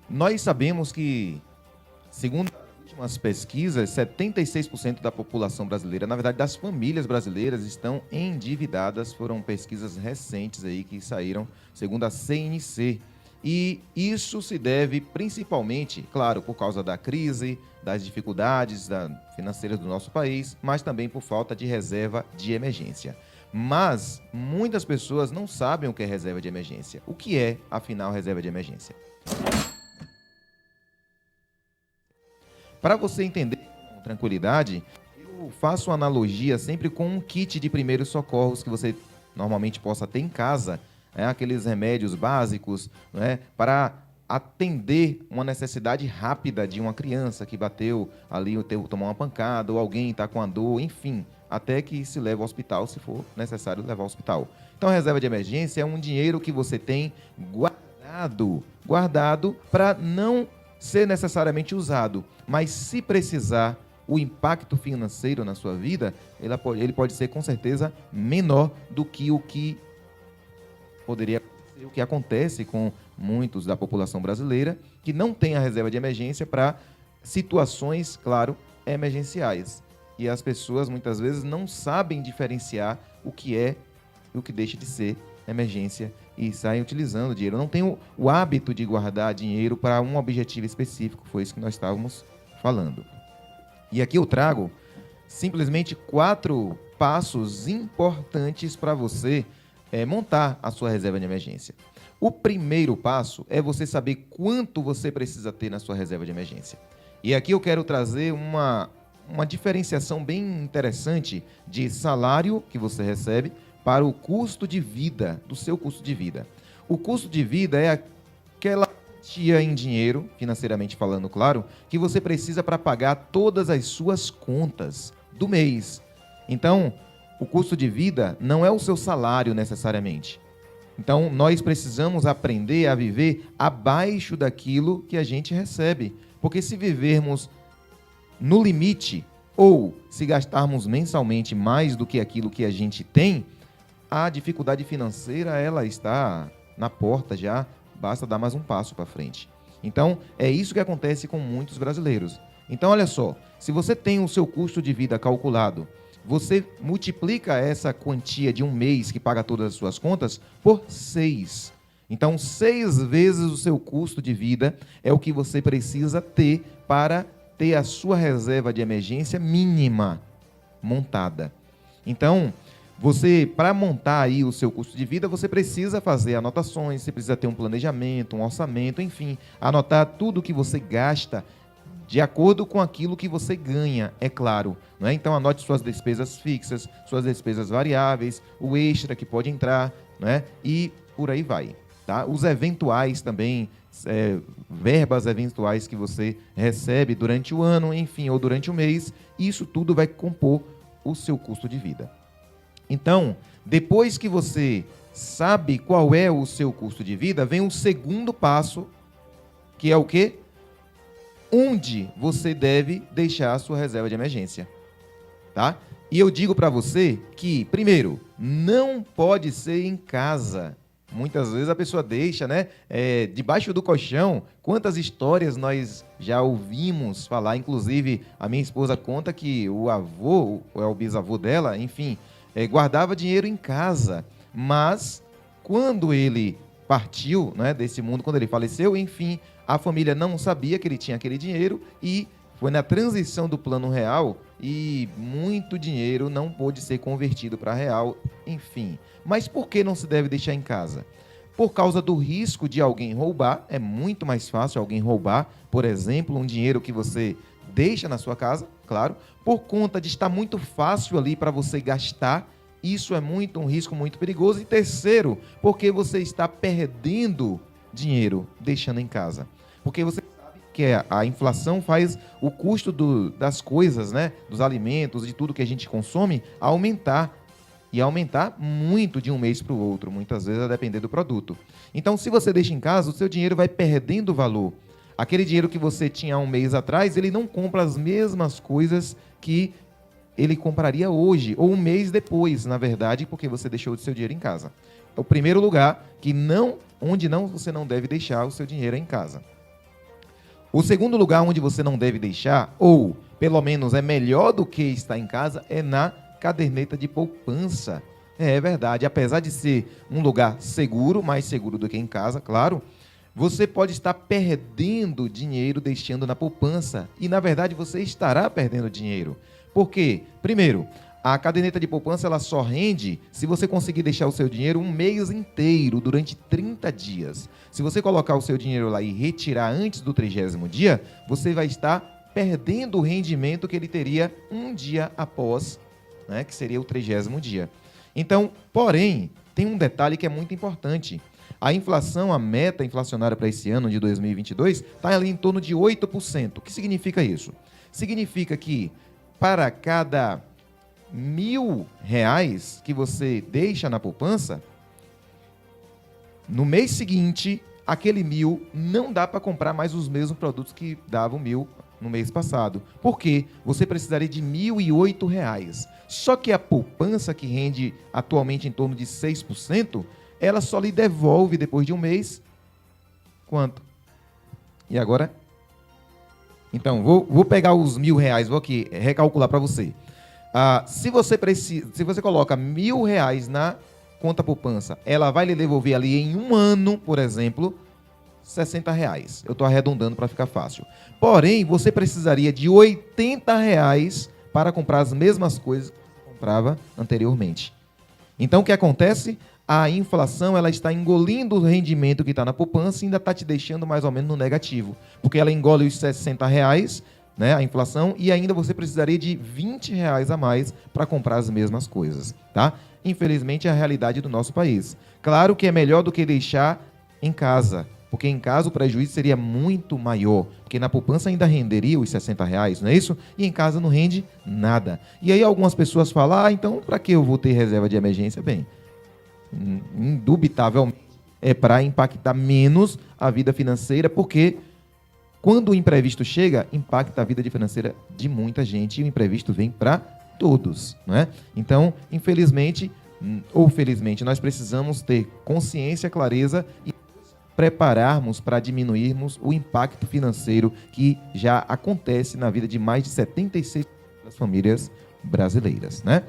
Nós sabemos que, segundo as últimas pesquisas, 76% da população brasileira, na verdade, das famílias brasileiras, estão endividadas. Foram pesquisas recentes aí que saíram, segundo a CNC. E isso se deve principalmente, claro, por causa da crise, das dificuldades financeiras do nosso país, mas também por falta de reserva de emergência. Mas muitas pessoas não sabem o que é reserva de emergência. O que é, afinal, reserva de emergência? Para você entender com tranquilidade, eu faço uma analogia sempre com um kit de primeiros socorros que você normalmente possa ter em casa, aqueles remédios básicos, né, para atender uma necessidade rápida de uma criança que bateu ali, tomou uma pancada, ou alguém está com a dor, enfim, até que se leve ao hospital, se for necessário levar ao hospital. Então, a reserva de emergência é um dinheiro que você tem guardado para não ser necessariamente usado, mas se precisar, o impacto financeiro na sua vida, ele pode ser com certeza menor do que o que poderia acontecer, o que acontece com muitos da população brasileira, que não tem a reserva de emergência para situações, claro, emergenciais. E as pessoas muitas vezes não sabem diferenciar o que é e o que deixa de ser emergência e saem utilizando dinheiro. Não tem o hábito de guardar dinheiro para um objetivo específico, foi isso que nós estávamos falando. E aqui eu trago simplesmente 4 passos importantes para você montar a sua reserva de emergência. O primeiro passo é você saber quanto você precisa ter na sua reserva de emergência. E aqui eu quero trazer uma diferenciação bem interessante de salário que você recebe para o custo de vida, do seu custo de vida. O custo de vida é aquela quantia em dinheiro, financeiramente falando, claro, que você precisa para pagar todas as suas contas do mês. Então, o custo de vida não é o seu salário necessariamente. Então, nós precisamos aprender a viver abaixo daquilo que a gente recebe. Porque se vivermos no limite ou se gastarmos mensalmente mais do que aquilo que a gente tem, a dificuldade financeira ela está na porta já, basta dar mais um passo para frente. Então, é isso que acontece com muitos brasileiros. Então, olha só, se você tem o seu custo de vida calculado, você multiplica essa quantia de um mês que paga todas as suas contas por 6. Então, 6 vezes o seu custo de vida é o que você precisa ter para ter a sua reserva de emergência mínima montada. Então, para montar aí o seu custo de vida, você precisa fazer anotações, você precisa ter um planejamento, um orçamento, enfim, anotar tudo que você gasta de acordo com aquilo que você ganha, é claro. Não é? Então, anote suas despesas fixas, suas despesas variáveis, o extra que pode entrar, não é? E por aí vai. Tá? Os eventuais também, verbas eventuais que você recebe durante o ano, enfim, ou durante o mês, isso tudo vai compor o seu custo de vida. Então, depois que você sabe qual é o seu custo de vida, vem o segundo passo, que é o quê? Onde você deve deixar a sua reserva de emergência, tá? E eu digo para você que, primeiro, não pode ser em casa. Muitas vezes a pessoa deixa, né, debaixo do colchão. Quantas histórias nós já ouvimos falar, inclusive a minha esposa conta que o avô, ou é o bisavô dela, enfim, guardava dinheiro em casa, mas quando ele partiu, né, desse mundo, quando ele faleceu, enfim, a família não sabia que ele tinha aquele dinheiro e foi na transição do plano real e muito dinheiro não pôde ser convertido para real, enfim. Mas por que não se deve deixar em casa? Por causa do risco de alguém roubar, é muito mais fácil alguém roubar, por exemplo, um dinheiro que você deixa na sua casa, claro, por conta de estar muito fácil ali para você gastar, isso é um risco muito perigoso. E terceiro, porque você está perdendo dinheiro deixando em casa. Porque você sabe que a inflação faz o custo das coisas, né, dos alimentos, de tudo que a gente consome, aumentar. E aumentar muito de um mês para o outro, muitas vezes a depender do produto. Então, se você deixa em casa, o seu dinheiro vai perdendo valor. Aquele dinheiro que você tinha há um mês atrás, ele não compra as mesmas coisas que ele compraria hoje, ou um mês depois, na verdade, porque você deixou o seu dinheiro em casa. É o primeiro lugar onde você não deve deixar o seu dinheiro em casa. O segundo lugar onde você não deve deixar, ou pelo menos é melhor do que estar em casa, é na caderneta de poupança. É verdade, apesar de ser um lugar seguro, mais seguro do que em casa, claro, você pode estar perdendo dinheiro deixando na poupança. E, na verdade, você estará perdendo dinheiro. Por quê? Primeiro, a caderneta de poupança ela só rende se você conseguir deixar o seu dinheiro um mês inteiro, durante 30 dias. Se você colocar o seu dinheiro lá e retirar antes do 30º dia, você vai estar perdendo o rendimento que ele teria um dia após, né, que seria o 30º dia. Então, porém, tem um detalhe que é muito importante. A inflação, a meta inflacionária para esse ano de 2022, está ali em torno de 8%. O que significa isso? Significa que para cada R$ 1.000 que você deixa na poupança, no mês seguinte, aquele 1.000 não dá para comprar mais os mesmos produtos que davam 1.000 no mês passado. Por quê? Você precisaria de R$ 1.008. Só que a poupança, que rende atualmente em torno de 6%, ela só lhe devolve depois de um mês quanto? E agora? Então, vou pegar os R$ 1.000, vou aqui recalcular para você. Se você coloca R$ 1.000 na conta poupança, ela vai lhe devolver ali em um ano, por exemplo, R$ 60. Eu estou arredondando para ficar fácil. Porém, você precisaria de R$ 80 para comprar as mesmas coisas que você comprava anteriormente. Então, o que acontece? A inflação ela está engolindo o rendimento que está na poupança e ainda está te deixando mais ou menos no negativo. Porque ela engole os R$ 60, né, a inflação, e ainda você precisaria de R$ 20 a mais para comprar as mesmas coisas. Tá? Infelizmente, é a realidade do nosso país. Claro que é melhor do que deixar em casa, porque em casa o prejuízo seria muito maior, porque na poupança ainda renderia os R$ 60, não é isso? E em casa não rende nada. E aí algumas pessoas falam, então para que eu vou ter reserva de emergência? Bem, indubitavelmente é para impactar menos a vida financeira, porque quando o imprevisto chega, impacta a vida financeira de muita gente e o imprevisto vem para todos, não é? Então, infelizmente ou felizmente, nós precisamos ter consciência, clareza e prepararmos para diminuirmos o impacto financeiro que já acontece na vida de mais de 76% das famílias brasileiras, né?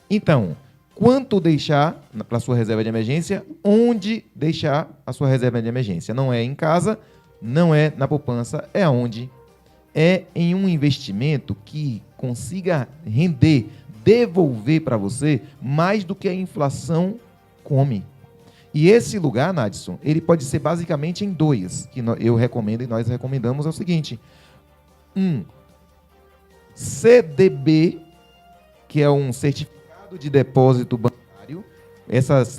Então, quanto deixar para a sua reserva de emergência? Onde deixar a sua reserva de emergência? Não é em casa, não é na poupança, é aonde? É em um investimento que consiga render, devolver para você mais do que a inflação come. E esse lugar, Nadson, ele pode ser basicamente em dois, que eu recomendo e nós recomendamos, é o seguinte. CDB, que é um certificado de depósito bancário. Essas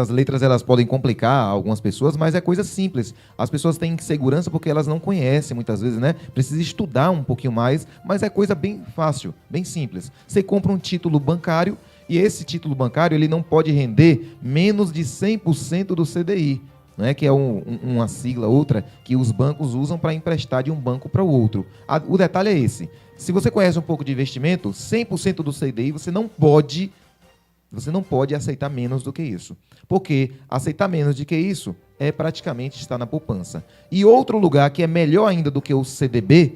letras elas podem complicar algumas pessoas, mas é coisa simples. As pessoas têm segurança porque elas não conhecem muitas vezes, né? Precisa estudar um pouquinho mais, mas é coisa bem fácil, bem simples. Você compra um título bancário e esse título bancário ele não pode render menos de 100% do CDI, né? Que é uma sigla, outra, que os bancos usam para emprestar de um banco para o outro. O detalhe é esse. Se você conhece um pouco de investimento, 100% do CDI você não pode aceitar menos do que isso. Porque aceitar menos do que isso é praticamente estar na poupança. E outro lugar que é melhor ainda do que o CDB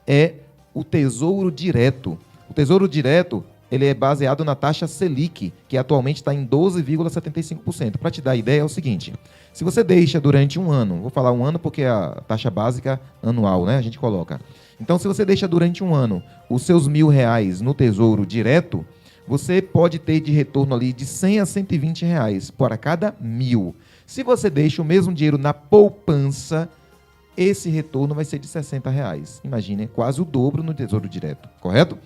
é o Tesouro Direto. O Tesouro Direto ele é baseado na taxa Selic, que atualmente está em 12,75%. Para te dar ideia, é o seguinte, se você deixa durante um ano, vou falar um ano porque é a taxa básica anual, né? A gente coloca. Então, se você deixa durante um ano os seus R$ 1.000 no Tesouro Direto, você pode ter de retorno ali de R$ 100 a R$ 120 para cada 1.000. Se você deixa o mesmo dinheiro na poupança, esse retorno vai ser de R$ 60. Imagine, quase o dobro no Tesouro Direto, correto?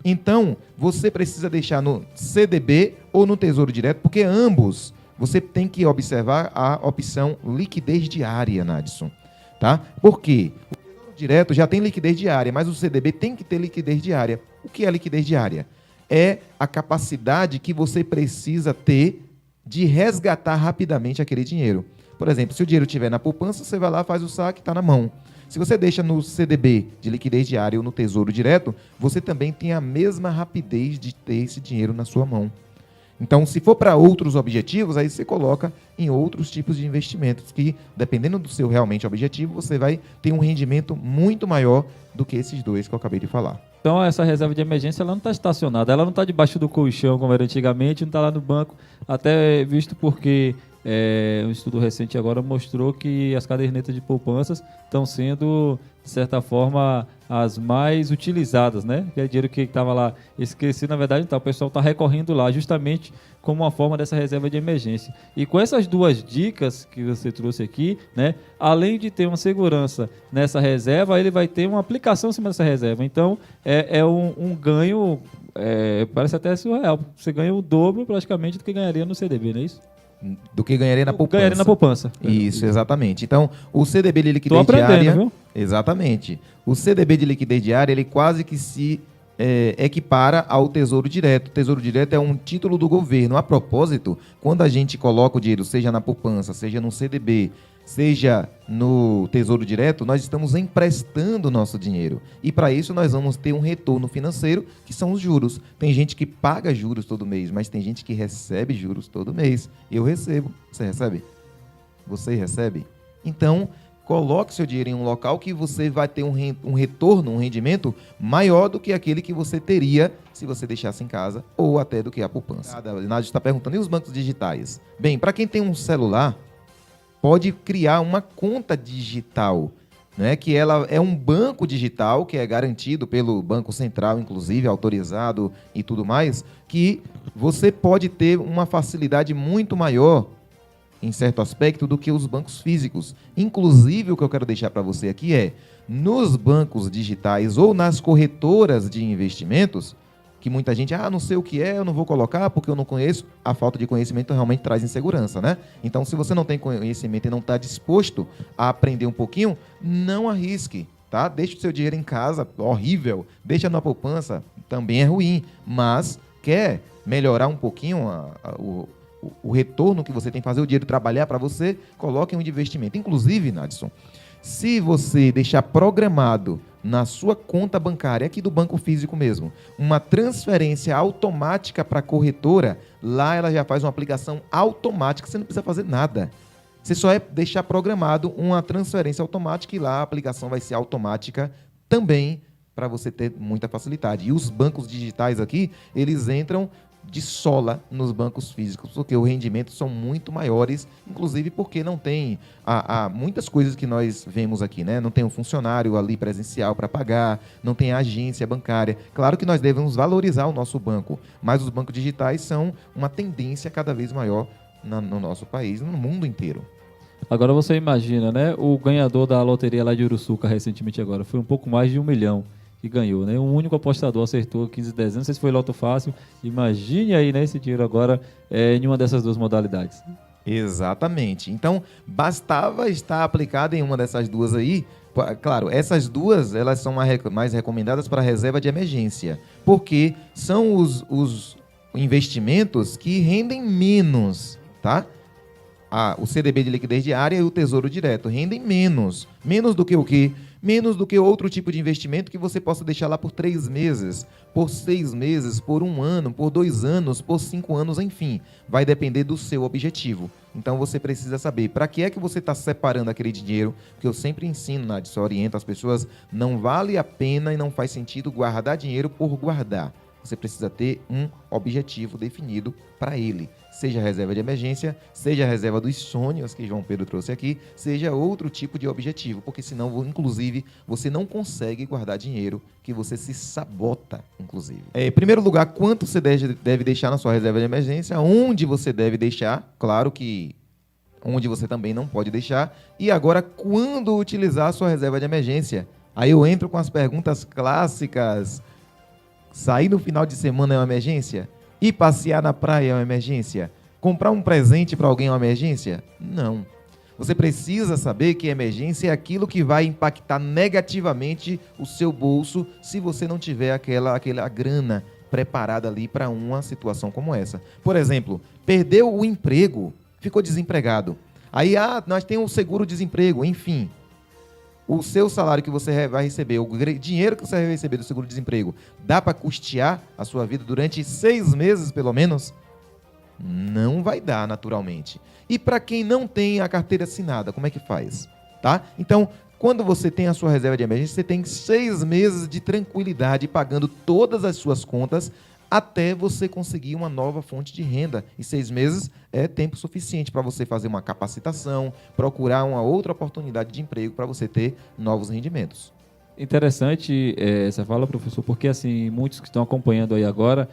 Então, você precisa deixar no CDB ou no Tesouro Direto, porque ambos você tem que observar a opção liquidez diária, Nadson. Tá? Por quê? O Tesouro Direto já tem liquidez diária, mas o CDB tem que ter liquidez diária. O que é liquidez diária? É a capacidade que você precisa ter de resgatar rapidamente aquele dinheiro. Por exemplo, se o dinheiro estiver na poupança, você vai lá, faz o saque, está na mão. Se você deixa no CDB de liquidez diária ou no Tesouro Direto, você também tem a mesma rapidez de ter esse dinheiro na sua mão. Então, se for para outros objetivos, aí você coloca em outros tipos de investimentos que, dependendo do seu realmente objetivo, você vai ter um rendimento muito maior do que esses dois que eu acabei de falar. Então, essa reserva de emergência ela não está estacionada, ela não está debaixo do colchão, como era antigamente, não está lá no banco, até visto porque um estudo recente agora mostrou que as cadernetas de poupanças estão sendo, de certa forma, as mais utilizadas, né? Que é dinheiro que estava lá esquecido, na verdade, então, o pessoal está recorrendo lá justamente como uma forma dessa reserva de emergência. E com essas duas dicas que você trouxe aqui, né? Além de ter uma segurança nessa reserva, ele vai ter uma aplicação em cima dessa reserva. Então, é um ganho, parece até surreal. Você ganha o dobro praticamente do que ganharia no CDB, não é isso? Do que ganharia na poupança. Ganharia na poupança. Isso, exatamente. Então, o CDB de liquidez Tô aprendendo, diária... viu? Exatamente. O CDB de liquidez diária, ele quase que se equipara ao Tesouro Direto. O Tesouro Direto é um título do governo. A propósito, quando a gente coloca o dinheiro, seja na poupança, seja no CDB, seja no Tesouro Direto, nós estamos emprestando o nosso dinheiro. E para isso nós vamos ter um retorno financeiro, que são os juros. Tem gente que paga juros todo mês, mas tem gente que recebe juros todo mês. Eu recebo. Você recebe? Você recebe? Então, coloque seu dinheiro em um local que você vai ter um retorno, um rendimento maior do que aquele que você teria se você deixasse em casa, ou até do que a poupança. A Nádia está perguntando, e os bancos digitais? Bem, para quem tem um celular, pode criar uma conta digital, né? Que ela é um banco digital que é garantido pelo Banco Central, inclusive, autorizado e tudo mais, que você pode ter uma facilidade muito maior em certo aspecto do que os bancos físicos. Inclusive, o que eu quero deixar para você aqui é, nos bancos digitais ou nas corretoras de investimentos, que muita gente, não sei o que é, eu não vou colocar porque eu não conheço. A falta de conhecimento realmente traz insegurança, né? Então, se você não tem conhecimento e não está disposto a aprender um pouquinho, não arrisque, tá? Deixe o seu dinheiro em casa, horrível. Deixa na poupança, também é ruim. Mas quer melhorar um pouquinho o retorno que você tem, fazer o dinheiro trabalhar para você, coloque um investimento. Inclusive, Nadson, se você deixar programado na sua conta bancária, aqui do banco físico mesmo, uma transferência automática para a corretora, lá ela já faz uma aplicação automática, você não precisa fazer nada. Você só é deixar programado uma transferência automática e lá a aplicação vai ser automática também, para você ter muita facilidade. E os bancos digitais aqui, eles entram de sola nos bancos físicos, porque os rendimentos são muito maiores, inclusive porque não tem muitas coisas que nós vemos aqui, né? Não tem um funcionário ali presencial para pagar, não tem a agência bancária. Claro que nós devemos valorizar o nosso banco, mas os bancos digitais são uma tendência cada vez maior no nosso país, no mundo inteiro. Agora você imagina, né? O ganhador da loteria lá de Uruçuca recentemente agora foi um pouco mais de 1 milhão. Que ganhou, né? Um único apostador acertou 15 dezenas, não sei se foi loto fácil. Imagine aí, né, esse dinheiro agora em uma dessas duas modalidades. Exatamente. Então, bastava estar aplicado em uma dessas duas aí. Claro, essas duas, elas são mais recomendadas para reserva de emergência, porque são os investimentos que rendem menos, tá? O CDB de liquidez diária e o Tesouro Direto rendem menos. Menos do que o quê? Menos do que outro tipo de investimento que você possa deixar lá por 3 meses, por 6 meses, por 1 ano, por 2 anos, por 5 anos, enfim. Vai depender do seu objetivo. Então você precisa saber para que é que você está separando aquele dinheiro, porque eu sempre ensino, Nadson, oriento as pessoas, não vale a pena e não faz sentido guardar dinheiro por guardar. Você precisa ter um objetivo definido para ele. Seja a reserva de emergência, seja a reserva dos sonhos que João Pedro trouxe aqui, seja outro tipo de objetivo, porque senão, inclusive, você não consegue guardar dinheiro, que você se sabota, inclusive. Em primeiro lugar, quanto você deve deixar na sua reserva de emergência, onde você deve deixar, claro que onde você também não pode deixar, e agora, quando utilizar a sua reserva de emergência? Aí eu entro com as perguntas clássicas. Sair no final de semana é uma emergência? Ir passear na praia é uma emergência? Comprar um presente para alguém é uma emergência? Não. Você precisa saber que emergência é aquilo que vai impactar negativamente o seu bolso se você não tiver aquela grana preparada ali para uma situação como essa. Por exemplo, perdeu o emprego, ficou desempregado. Aí, nós temos um seguro-desemprego, enfim. O seu salário que você vai receber, o dinheiro que você vai receber do seguro-desemprego, dá para custear a sua vida durante 6 meses, pelo menos? Não vai dar naturalmente. E para quem não tem a carteira assinada, como é que faz? Tá? Então, quando você tem a sua reserva de emergência, você tem 6 meses de tranquilidade pagando todas as suas contas até você conseguir uma nova fonte de renda. E 6 meses é tempo suficiente para você fazer uma capacitação, procurar uma outra oportunidade de emprego para você ter novos rendimentos. Interessante essa fala, professor, porque assim, muitos que estão acompanhando aí agora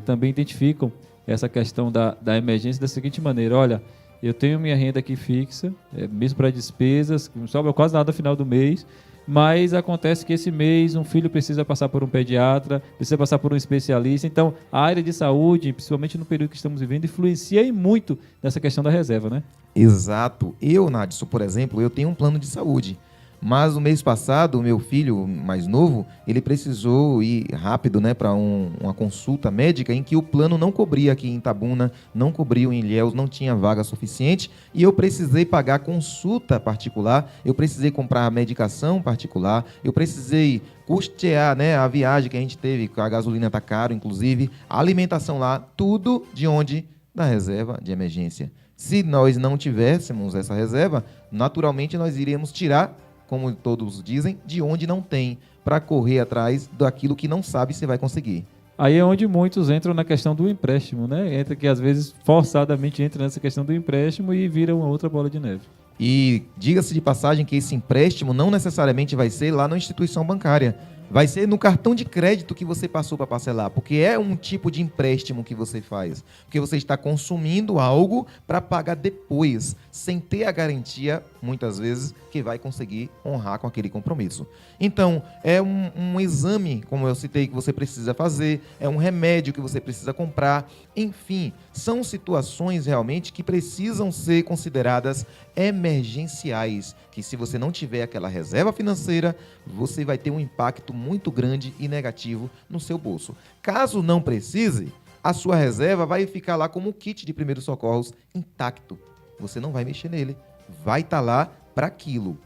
também identificam essa questão da emergência da seguinte maneira: olha, eu tenho minha renda aqui fixa, mesmo para despesas, não sobra quase nada no final do mês, mas acontece que esse mês um filho precisa passar por um pediatra, precisa passar por um especialista. Então, a área de saúde, principalmente no período que estamos vivendo, influencia e muito nessa questão da reserva, né? Exato. Eu, Nadson, por exemplo, eu tenho um plano de saúde. Mas no mês passado, o meu filho mais novo, ele precisou ir rápido, né, para uma consulta médica em que o plano não cobria aqui em Itabuna, não cobria em Ilhéus, não tinha vaga suficiente e eu precisei pagar consulta particular, eu precisei comprar medicação particular, eu precisei custear, né, a viagem que a gente teve, a gasolina está caro, inclusive, a alimentação lá, tudo de onde? Da reserva de emergência. Se nós não tivéssemos essa reserva, naturalmente nós iríamos tirar, como todos dizem, de onde não tem, para correr atrás daquilo que não sabe se vai conseguir. Aí é onde muitos entram na questão do empréstimo, né? Entra que às vezes forçadamente entra nessa questão do empréstimo e vira uma outra bola de neve. E diga-se de passagem que esse empréstimo não necessariamente vai ser lá na instituição bancária. Vai ser no cartão de crédito que você passou para parcelar, porque é um tipo de empréstimo que você faz. Porque você está consumindo algo para pagar depois, sem ter a garantia, muitas vezes, que vai conseguir honrar com aquele compromisso. Então, é um exame, como eu citei, que você precisa fazer, é um remédio que você precisa comprar. Enfim, são situações realmente que precisam ser consideradas emergenciais, que se você não tiver aquela reserva financeira, você vai ter um impacto muito grande e negativo no seu bolso. Caso não precise, a sua reserva vai ficar lá como um kit de primeiros socorros intacto. Você não vai mexer nele, vai estar lá para aquilo.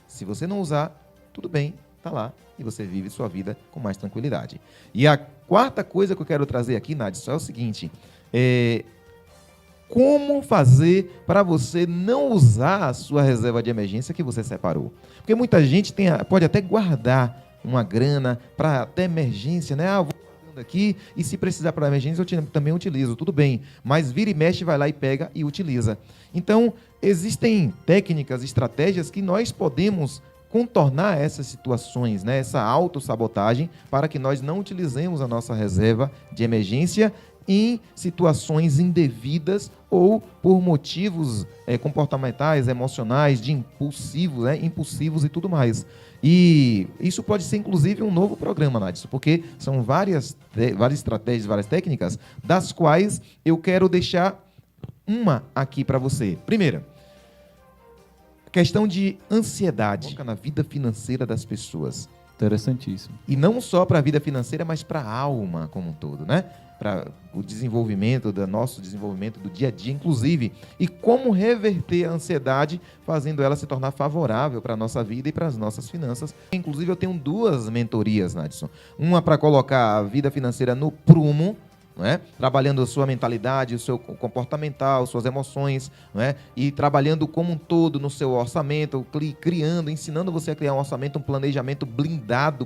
Se você não usar, tudo bem, está lá e você vive sua vida com mais tranquilidade. E a quarta coisa que eu quero trazer aqui, Nadson, é o seguinte: como fazer para você não usar a sua reserva de emergência que você separou? Porque muita gente pode até guardar uma grana para até emergência, né? Vou guardando aqui e se precisar para emergência eu também utilizo, tudo bem. Mas vira e mexe, vai lá e pega e utiliza. Então, existem técnicas, estratégias que nós podemos contornar essas situações, né? Essa autossabotagem, para que nós não utilizemos a nossa reserva de emergência em situações indevidas ou por motivos comportamentais, emocionais, de impulsivos e tudo mais. E isso pode ser, inclusive, um novo programa, Nadson, porque são várias estratégias, várias técnicas, das quais eu quero deixar uma aqui para você. Primeira, questão de ansiedade na vida financeira das pessoas. Interessantíssimo. E não só para a vida financeira, mas para a alma como um todo, né? Para o desenvolvimento, nosso desenvolvimento do dia a dia, inclusive. E como reverter a ansiedade, fazendo ela se tornar favorável para a nossa vida e para as nossas finanças. Inclusive, eu tenho 2 mentorias, Nadson. Uma para colocar a vida financeira no prumo, não é? Trabalhando a sua mentalidade, o seu comportamental, suas emoções, não é? E trabalhando como um todo no seu orçamento, ensinando você a criar um orçamento, um planejamento blindado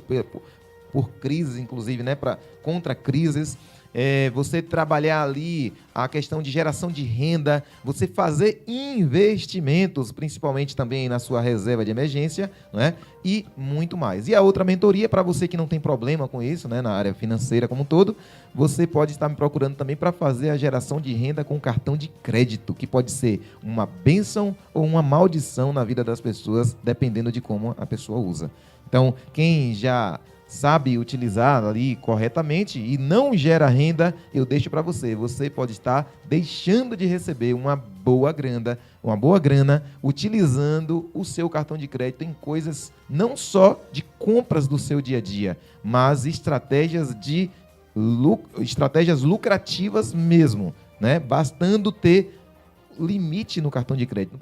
por crises, inclusive, né? Contra crises. Você trabalhar ali a questão de geração de renda, você fazer investimentos, principalmente também na sua reserva de emergência, né? E muito mais. E a outra mentoria, para você que não tem problema com isso, né? Na área financeira como um todo, você pode estar me procurando também para fazer a geração de renda com cartão de crédito, que pode ser uma bênção ou uma maldição na vida das pessoas, dependendo de como a pessoa usa. Então, quem já sabe utilizar ali corretamente e não gera renda, eu deixo para você. Você pode estar deixando de receber uma boa grana utilizando o seu cartão de crédito em coisas não só de compras do seu dia a dia, mas estratégias lucrativas mesmo, né? Bastando ter limite no cartão de crédito.